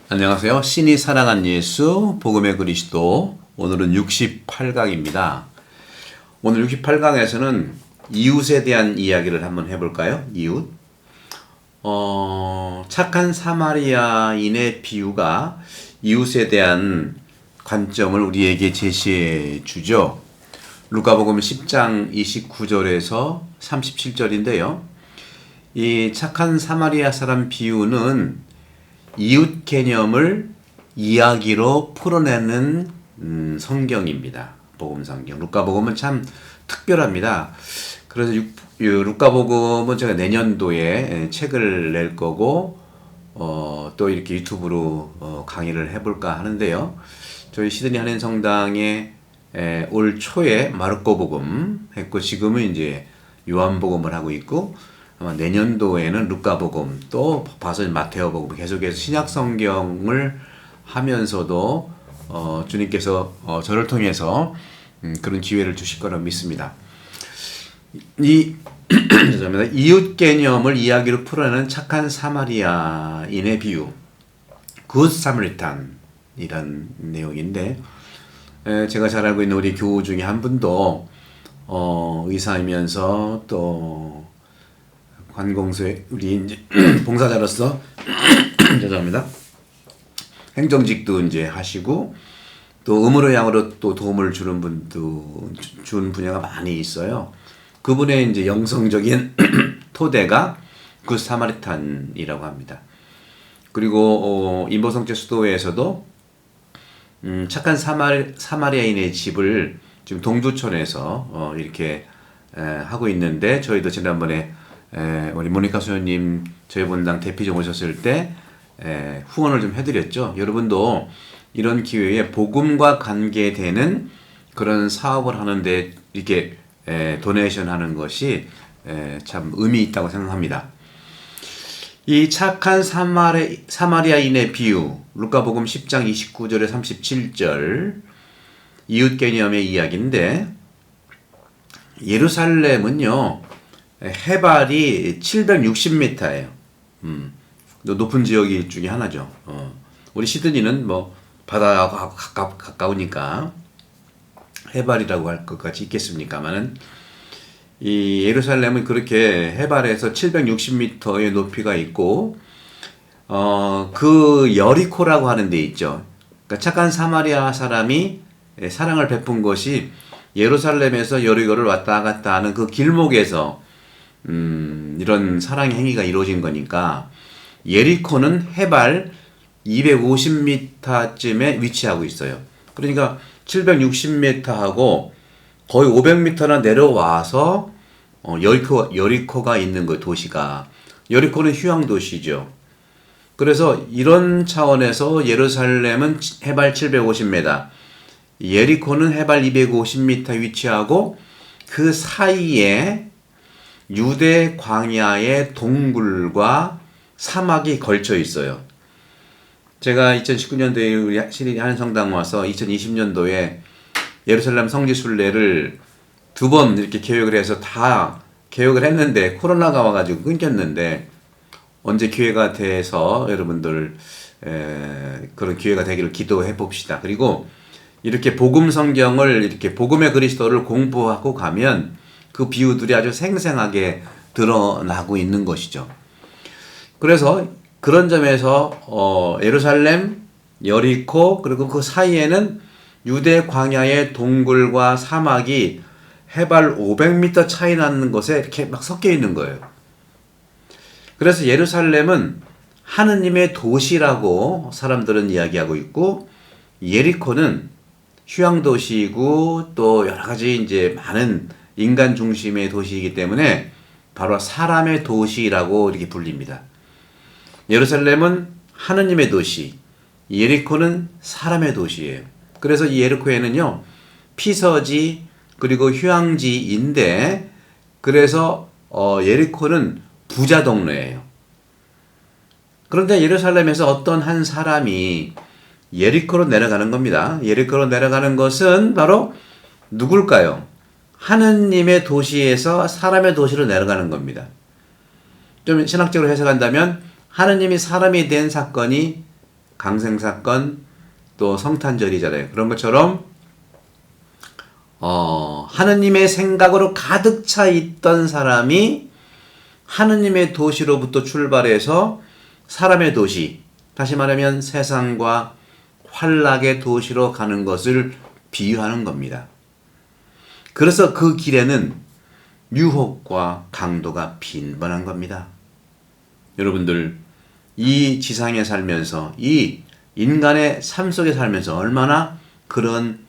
안녕하세요. 신이 사랑한 예수, 복음의 그리스도. 오늘은 68강입니다. 오늘 68강에서는 이웃에 대한 이야기를 한번 해볼까요? 이웃. 착한 사마리아인의 비유가 이웃에 대한 관점을 우리에게 제시해 주죠. 루카복음 10장 29절에서 37절인데요. 이 착한 사마리아 사람 비유는 이웃 개념을 이야기로 풀어내는 성경입니다. 복음 성경. 루카복음은 참 특별합니다. 그래서 루카복음은 제가 내년도에 책을 낼 거고 또 이렇게 유튜브로 강의를 해볼까 하는데요. 저희 시드니 한인 성당에 올 초에 마르코복음 했고 지금은 이제 요한복음을 하고 있고 아마 내년도에는 루카복음 또 봐서 마테오복음 계속해서 신약 성경을 하면서도 주님께서 저를 통해서 그런 기회를 주실 거라고 믿습니다. 죄송합니다. 이웃 개념을 이야기로 풀어내는 착한 사마리아인의 비유, 굿 사마리탄이란 내용인데 제가 잘 알고 있는 우리 교우 중에 한 분도 의사이면서 또 관공서에 우리 이제 봉사자로서 죄송합니다. 행정직도 이제 하시고 또 음으로 양으로 또 도움을 주는 분도 준 분야가 많이 있어요. 그분의 이제 영성적인 토대가 굿 사마리탄이라고 합니다. 그리고 인보성체 수도회에서도 착한 사마리아인의 집을 지금 동두천에서 이렇게 하고 있는데 저희도 지난번에 우리 모니카 소연님 저희 본당 대피점 오셨을 때 후원을 좀 해드렸죠. 여러분도 이런 기회에 복음과 관계되는 그런 사업을 하는데 이렇게 도네이션 하는 것이 참 의미 있다고 생각합니다. 이 착한 사마리아인의 비유, 루카복음 10장 29절에 37절 이웃 개념의 이야기인데 예루살렘은요 해발이 760m예요. 높은 지역이 중에 하나죠. 우리 시드니는 뭐 바다하고 가까우니까 해발이라고 할 것 같이 있겠습니까만은 이 예루살렘은 그렇게 해발에서 760m의 높이가 있고 그 여리코라고 하는 데 있죠. 그러니까 착한 사마리아 사람이 사랑을 베푼 것이 예루살렘에서 여리고를 왔다 갔다 하는 그 길목에서 이런 사랑의 행위가 이루어진 거니까 예리코는 해발 250m쯤에 위치하고 있어요. 그러니까 760m하고 거의 500m나 내려와서 여리코가 있는 거예요. 도시가. 여리코는 휴양 도시죠. 그래서 이런 차원에서 예루살렘은 해발 750m, 예리코는 해발 250m 위치하고 그 사이에 유대 광야의 동굴과 사막이 걸쳐 있어요. 제가 2019년도에 우리 시드니 한인 성당 와서 2020년도에 예루살렘 성지 순례를 2번 이렇게 계획을 해서 다 계획을 했는데 코로나가 와가지고 끊겼는데 언제 기회가 돼서 여러분들 그런 기회가 되기를 기도해 봅시다. 그리고 이렇게 복음 성경을 이렇게 복음의 그리스도를 공부하고 가면 그 비유들이 아주 생생하게 드러나고 있는 것이죠. 그래서 그런 점에서 예루살렘, 여리코 그리고 그 사이에는 유대 광야의 동굴과 사막이 해발 500m 차이 나는 곳에 이렇게 막 섞여 있는 거예요. 그래서 예루살렘은 하느님의 도시라고 사람들은 이야기하고 있고 예리코는 휴양 도시이고 또 여러 가지 이제 많은 인간 중심의 도시이기 때문에 바로 사람의 도시라고 이렇게 불립니다. 예루살렘은 하느님의 도시, 예리코는 사람의 도시예요. 그래서 이 예리코에는요 피서지 그리고 휴양지인데 그래서 예리코는 부자 동네예요. 그런데 예루살렘에서 어떤 한 사람이 예리코로 내려가는 겁니다. 예리코로 내려가는 것은 바로 누굴까요? 하느님의 도시에서 사람의 도시로 내려가는 겁니다. 좀 신학적으로 해석한다면 하느님이 사람이 된 사건이 강생사건, 또 성탄절이잖아요. 그런 것처럼 하느님의 생각으로 가득 차 있던 사람이 하느님의 도시로부터 출발해서 사람의 도시, 다시 말하면 세상과 환락의 도시로 가는 것을 비유하는 겁니다. 그래서 그 길에는 유혹과 강도가 빈번한 겁니다. 여러분들, 이 지상에 살면서, 이 인간의 삶 속에 살면서 얼마나 그런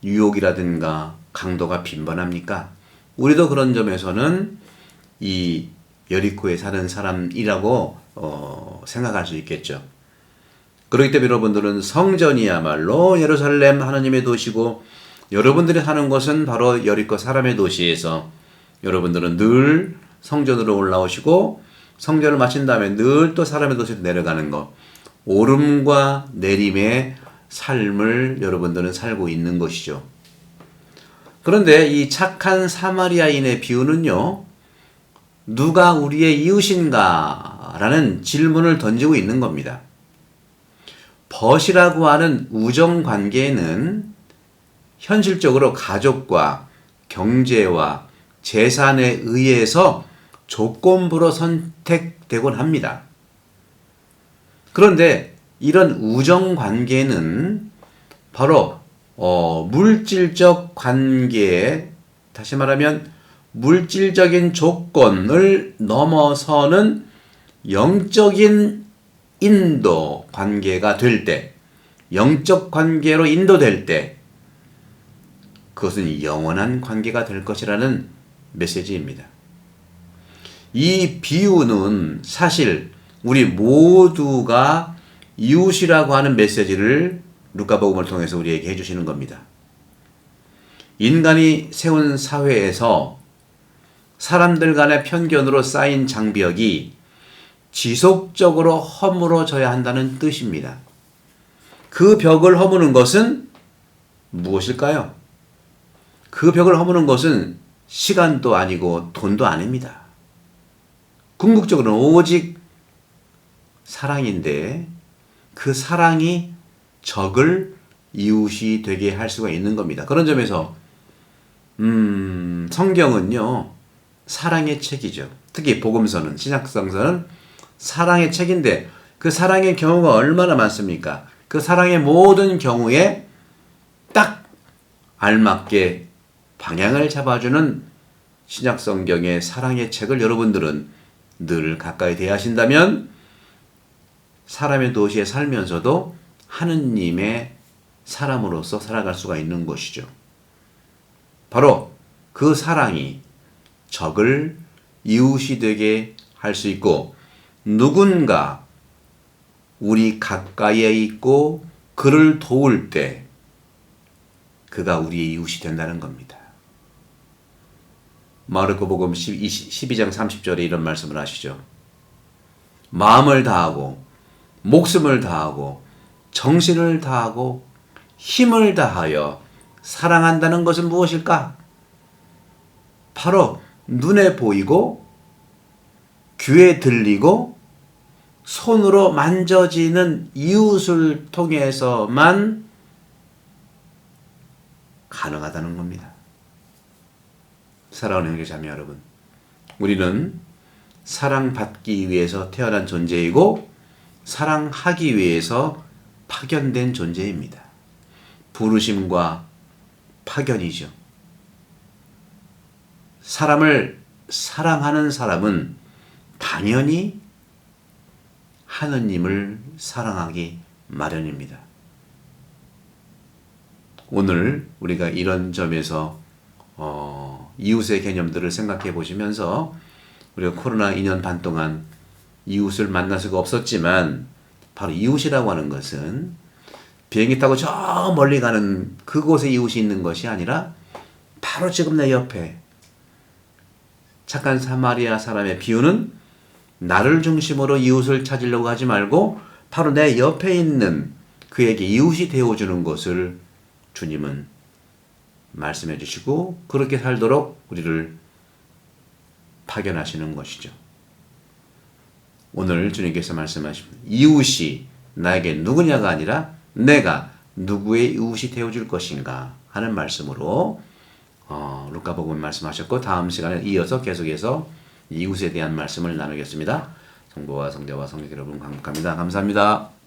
유혹이라든가 강도가 빈번합니까? 우리도 그런 점에서는 이 여리코에 사는 사람이라고 생각할 수 있겠죠. 그렇기 때문에 여러분들은 성전이야말로 예루살렘 하느님의 도시고, 여러분들이 사는 곳은 바로 여리코 사람의 도시에서 여러분들은 늘 성전으로 올라오시고, 성전을 마친 다음에 늘 또 사람의 도시로 내려가는 것, 오름과 내림의 삶을 여러분들은 살고 있는 것이죠. 그런데 이 착한 사마리아인의 비유는요, 누가 우리의 이웃인가? 라는 질문을 던지고 있는 겁니다. 벗이라고 하는 우정관계에는 현실적으로 가족과 경제와 재산에 의해서 조건부로 선택되곤 합니다. 그런데 이런 우정관계는 바로 물질적 관계, 다시 말하면 물질적인 조건을 넘어서는 영적인 인도 관계가 될 때, 영적 관계로 인도될 때, 그것은 영원한 관계가 될 것이라는 메시지입니다. 이 비유는 사실 우리 모두가 이웃이라고 하는 메시지를 루카복음을 통해서 우리에게 해주시는 겁니다. 인간이 세운 사회에서 사람들 간의 편견으로 쌓인 장벽이 지속적으로 허물어져야 한다는 뜻입니다. 그 벽을 허무는 것은 무엇일까요? 그 벽을 허무는 것은 시간도 아니고 돈도 아닙니다. 궁극적으로는 오직 사랑인데, 그 사랑이 적을 이웃이 되게 할 수가 있는 겁니다. 그런 점에서 성경은요, 사랑의 책이죠. 특히 복음서는, 신약성서는 사랑의 책인데, 그 사랑의 경우가 얼마나 많습니까? 그 사랑의 모든 경우에 딱 알맞게 방향을 잡아주는 신약성경의 사랑의 책을 여러분들은 늘 가까이 대하신다면 사람의 도시에 살면서도 하느님의 사람으로서 살아갈 수가 있는 것이죠. 바로 그 사랑이 적을 이웃이 되게 할 수 있고, 누군가 우리 가까이에 있고 그를 도울 때 그가 우리의 이웃이 된다는 겁니다. 마르코복음 12장 30절에 이런 말씀을 하시죠. 마음을 다하고 목숨을 다하고 정신을 다하고 힘을 다하여 사랑한다는 것은 무엇일까? 바로 눈에 보이고 귀에 들리고 손으로 만져지는 이웃을 통해서만 가능하다는 겁니다. 사랑하는 형제자매 여러분, 우리는 사랑받기 위해서 태어난 존재이고 사랑하기 위해서 파견된 존재입니다. 부르심과 파견이죠. 사람을 사랑하는 사람은 당연히 하느님을 사랑하기 마련입니다. 오늘 우리가 이런 점에서 이웃의 개념들을 생각해 보시면서, 우리가 코로나 2년 반 동안 이웃을 만날 수가 없었지만, 바로 이웃이라고 하는 것은 비행기 타고 저 멀리 가는 그곳에 이웃이 있는 것이 아니라 바로 지금 내 옆에, 착한 사마리아 사람의 비유는 나를 중심으로 이웃을 찾으려고 하지 말고 바로 내 옆에 있는 그에게 이웃이 되어주는 것을 주님은 말씀해 주시고, 그렇게 살도록 우리를 파견하시는 것이죠. 오늘 주님께서 말씀하십니다. 이웃이 나에게 누구냐가 아니라 내가 누구의 이웃이 되어줄 것인가 하는 말씀으로 루카복음 말씀하셨고, 다음 시간에 이어서 계속해서 이웃에 대한 말씀을 나누겠습니다. 성부와 성자와 성령 여러분, 감사합니다.